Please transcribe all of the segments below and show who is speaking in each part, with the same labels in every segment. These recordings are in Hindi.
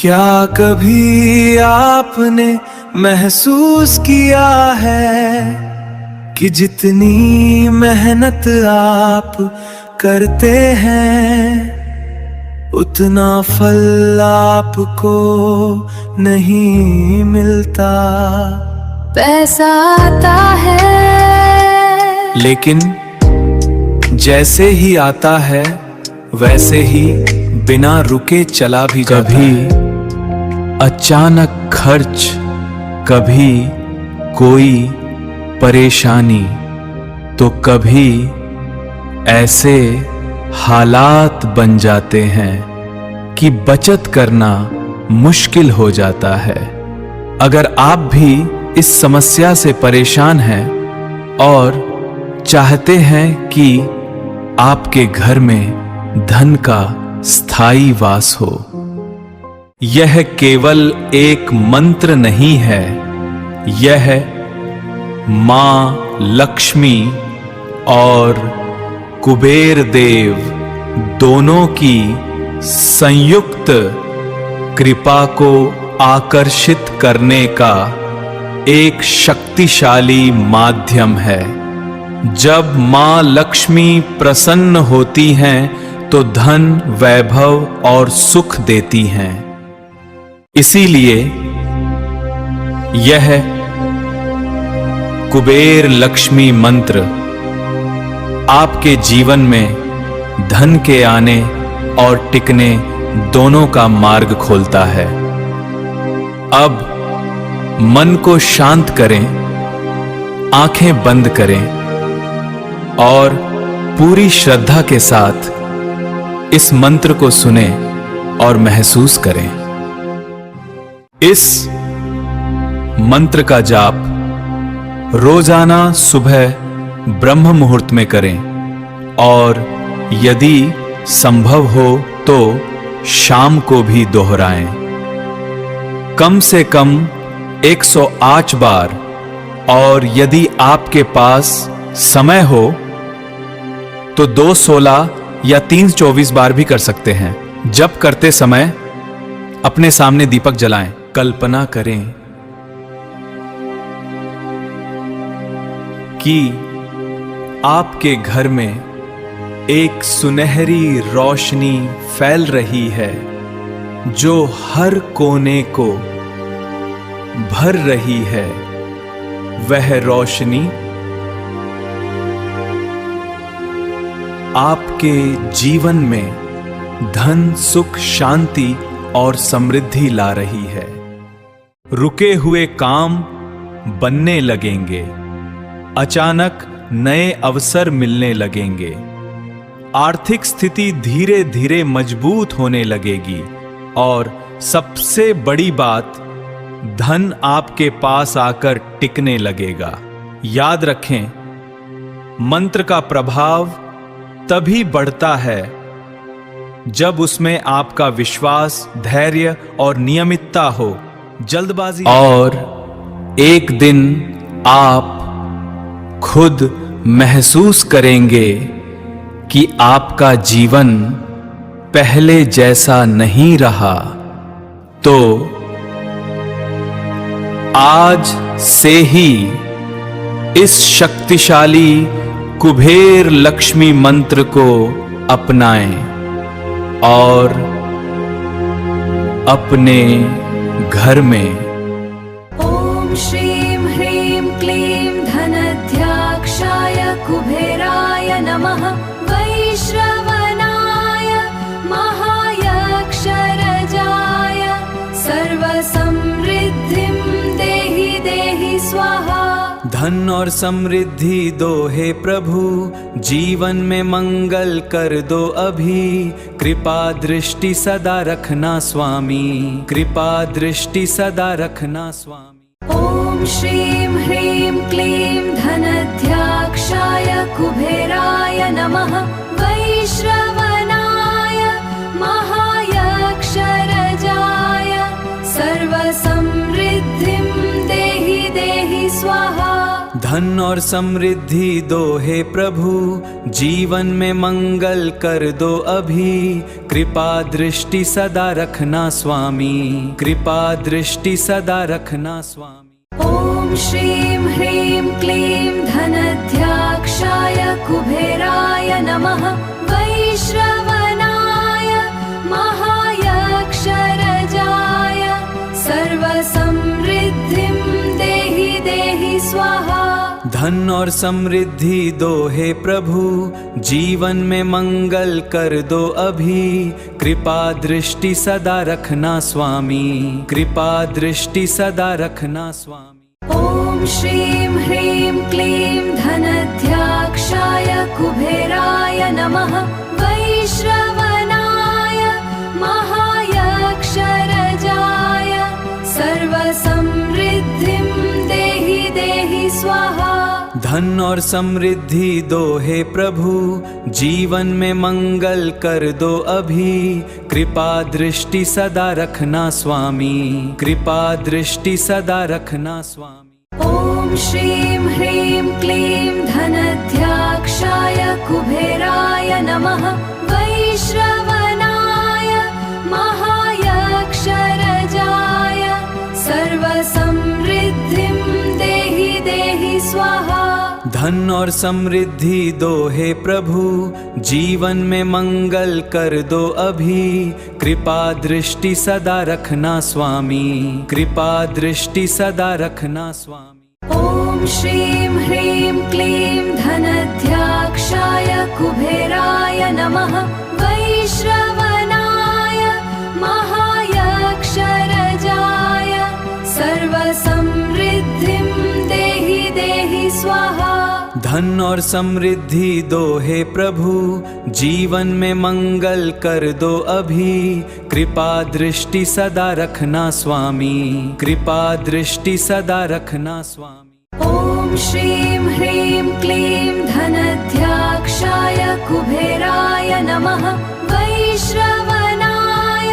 Speaker 1: क्या कभी आपने महसूस किया है कि जितनी मेहनत आप करते हैं उतना फल आपको नहीं मिलता।
Speaker 2: पैसा आता है
Speaker 1: लेकिन जैसे ही आता है वैसे ही बिना रुके चला भी जाता है। कभी अचानक खर्च, कभी कोई परेशानी, तो कभी ऐसे हालात बन जाते हैं कि बचत करना मुश्किल हो जाता है। अगर आप भी इस समस्या से परेशान हैं और चाहते हैं कि आपके घर में धन का स्थायी वास हो, यह केवल एक मंत्र नहीं है, यह मां लक्ष्मी और कुबेर देव दोनों की संयुक्त कृपा को आकर्षित करने का एक शक्तिशाली माध्यम है। जब मां लक्ष्मी प्रसन्न होती हैं तो धन, वैभव और सुख देती हैं। इसीलिए यह कुबेर लक्ष्मी मंत्र आपके जीवन में धन के आने और टिकने दोनों का मार्ग खोलता है। अब मन को शांत करें, आंखें बंद करें और पूरी श्रद्धा के साथ इस मंत्र को सुने और महसूस करें। इस मंत्र का जाप रोजाना सुबह ब्रह्म मुहूर्त में करें और यदि संभव हो तो शाम को भी दोहराएं। कम से कम 108 बार, और यदि आपके पास समय हो तो 216 या 324 बार भी कर सकते हैं। जप करते समय अपने सामने दीपक जलाएं। कल्पना करें कि आपके घर में एक सुनहरी रोशनी फैल रही है जो हर कोने को भर रही है। वह रोशनी आपके जीवन में धन, सुख, शांति और समृद्धि ला रही है। रुके हुए काम बनने लगेंगे, अचानक नए अवसर मिलने लगेंगे, आर्थिक स्थिति धीरे धीरे मजबूत होने लगेगी और सबसे बड़ी बात, धन आपके पास आकर टिकने लगेगा। याद रखें, मंत्र का प्रभाव तभी बढ़ता है जब उसमें आपका विश्वास, धैर्य और नियमितता हो। जल्दबाजी और एक दिन आप खुद महसूस करेंगे कि आपका जीवन पहले जैसा नहीं रहा। तो आज से ही इस शक्तिशाली कुबेर लक्ष्मी मंत्र को अपनाएं और अपने घर में
Speaker 2: ओम श्रीं ह्रीं क्लीं धनाध्याक्षाय कुबेराय नमः। वैश्रवणाय महायक्षरजाय सर्वसमृद्धिं देहि देहि स्वाहा।
Speaker 1: धन और समृद्धि दो हे प्रभु, जीवन में मंगल कर दो अभी। कृपा दृष्टि सदा रखना स्वामी, कृपा दृष्टि सदा रखना स्वामी।
Speaker 2: ओम श्रीं ह्रीं क्लीं धनाध्याक्षाय कुबेराय नमः। वैश्रवणाय महायक्षरजाय सर्वसमृद्धिं देहि देहि स्वाहा।
Speaker 1: धन और समृद्धि दो हे प्रभु, जीवन में मंगल कर दो अभी। कृपा दृष्टि सदा रखना स्वामी, कृपा दृष्टि सदा रखना स्वामी।
Speaker 2: ॐ श्रीं ह्रीं क्लीं धनध्याक्षाय कुबेराय नमः। वैश्रवणाय महायक्षरजाय सर्वसमृद्धिं देहि देहि स्वाहा।
Speaker 1: धन और समृद्धि दो हे प्रभु, जीवन में मंगल कर दो अभी। कृपा दृष्टि सदा रखना स्वामी, कृपा दृष्टि सदा रखना स्वामी।
Speaker 2: ॐ श्रीं ह्रीं क्लीं धनध्याक्षाय कुबेराय नमः। वैश्रवणाय महायक्षरजाय सर्वसमृद्धिं देहि देहि स्वाहा।
Speaker 1: धन और समृद्धि दो हे प्रभु, जीवन में मंगल कर दो अभी। कृपा दृष्टि सदा रखना स्वामी, कृपा दृष्टि सदा रखना स्वामी।
Speaker 2: ॐ श्रीं ह्रीं क्लीं धनध्याक्षाय कुबेराय नमः। वैश्रवणाय महायक्षरजाय सर्वसमृद्धिं देहि देहि स्वाहा।
Speaker 1: धन और समृद्धि दो हे प्रभु, जीवन में मंगल कर दो अभी। कृपा दृष्टि सदा रखना स्वामी, कृपा दृष्टि सदा रखना स्वामी।
Speaker 2: ॐ श्रीं ह्रीं क्लीं धनध्याक्षाय कुबेराय नमः। वैश्रवणाय महायक्षरजाय सर्वसमृद्धिं देहि देहि स्वाहा।
Speaker 1: धन और समृद्धि दो हे प्रभु, जीवन में मंगल कर दो अभी। कृपा दृष्टि सदा रखना स्वामी, कृपा दृष्टि सदा रखना स्वामी।
Speaker 2: ॐ श्रीं ह्रीं क्लीं धनध्याक्षाय कुबेराय नमः। वैश्रवणाय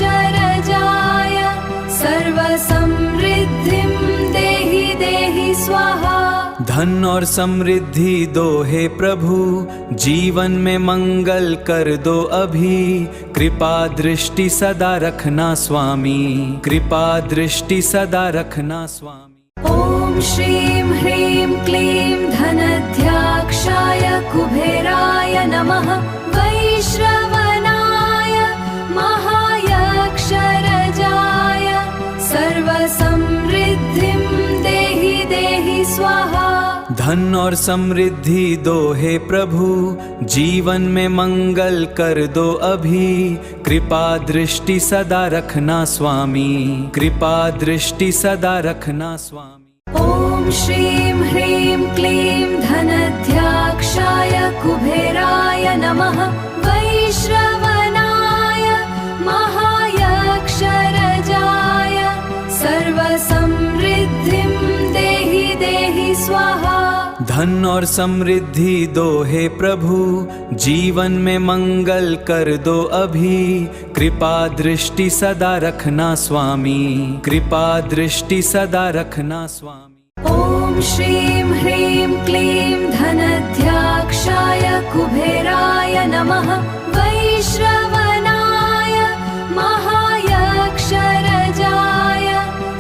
Speaker 2: महायक्षरजाय सर्वसमृद्धिं देहि देहि स्वाहा।
Speaker 1: धन और समृद्धि दो हे प्रभु, जीवन में मंगल कर दो अभी। कृपा दृष्टि सदा रखना स्वामी, कृपा दृष्टि सदा रखना स्वामी।
Speaker 2: ॐ श्रीं ह्रीं क्लीं धनध्याक्षाय कुबेराय नमः। वैश्रवणाय महायक्षरजाय सर्वसमृद्धिं देहि देहि स्वाहा।
Speaker 1: धन और समृद्धि दो हे प्रभु, जीवन में मंगल कर दो अभी। कृपा दृष्टि सदा रखना स्वामी, कृपा दृष्टि सदा रखना स्वामी।
Speaker 2: ॐ श्रीं ह्रीं क्लीं धनध्याक्षाय कुबेराय नमः। वैश्रवणाय महायक्षरजाय सर्वसमृद्धिं देहि देहि स्वाहा।
Speaker 1: धन और समृद्धि दो हे प्रभु, जीवन में मंगल कर दो अभी। कृपा दृष्टि सदा रखना स्वामी, कृपा दृष्टि सदा रखना स्वामी।
Speaker 2: ॐ श्रीं ह्रीं क्लीं धनध्याक्षाय कुबेराय नमः। वैश्रवणाय महायक्षरजाय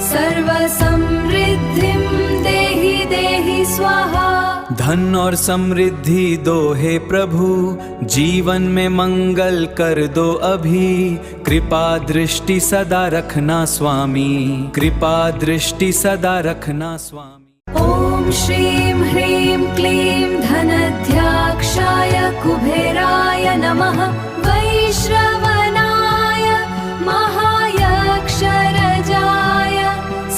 Speaker 2: सर्वसमृद्धिं देहि देहि स्वाहा।
Speaker 1: धन और समृद्धि दो हे प्रभु, जीवन में मंगल कर दो अभी। कृपा दृष्टि सदा रखना स्वामी, कृपा दृष्टि सदा रखना स्वामी।
Speaker 2: ॐ श्रीं ह्रीं क्लीं धनध्याक्षाय कुबेराय नमः। वैश्रवणाय महायक्षरजाय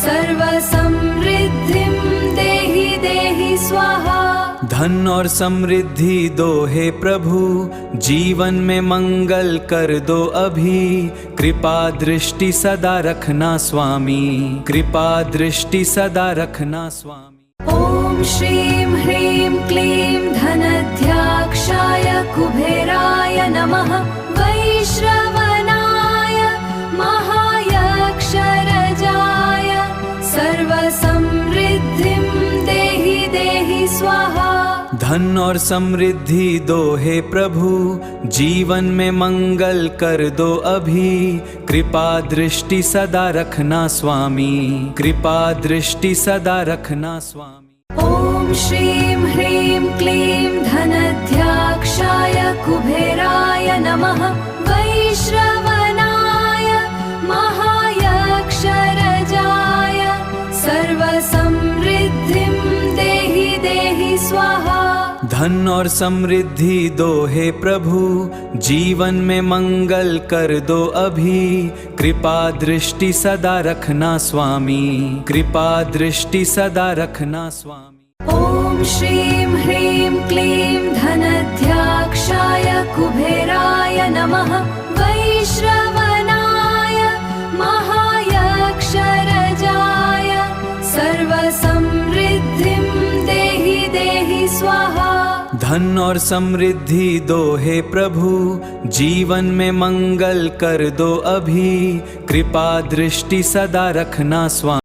Speaker 2: सर्वसमृद्धिं देहि देहि स्वाहा।
Speaker 1: धन और समृद्धि दो हे प्रभु, जीवन में मंगल कर दो अभी। कृपा दृष्टि सदा रखना स्वामी, कृपा दृष्टि सदा रखना स्वामी।
Speaker 2: ॐ श्रीं ह्रीं क्लीं धनध्याक्षाय कुबेराय नमः। वैश्रवणाय महायक्षरजाय सर्वसमृद्धिं
Speaker 1: धन और समृद्धि दो हे प्रभु, जीवन में मंगल कर दो अभी। कृपा दृष्टि सदा रखना स्वामी, कृपा दृष्टि सदा रखना स्वामी।
Speaker 2: ॐ श्रीं ह्रीं क्लीं धनध्याक्षाय कुबेराय नमः। वैश्रवणाय महायक्षरजाय सर्वसमृद्धिं देहि देहि स्वाहा।
Speaker 1: धन और समृद्धि दो हे प्रभु, जीवन में मंगल कर दो अभी। कृपा दृष्टि सदा रखना स्वामी, कृपा दृष्टि सदा रखना स्वामी।
Speaker 2: ॐ श्रीं ह्रीं क्लीं धनध्याक्षाय कुबेराय नमः। वैश्रवणाय महायक्षरजाय सर्वसमृद्धिं देहि देहि स्वाहा।
Speaker 1: धन और समृद्धि दो हे प्रभु, जीवन में मंगल कर दो अभी। कृपा दृष्टि सदा रखना स्वामी।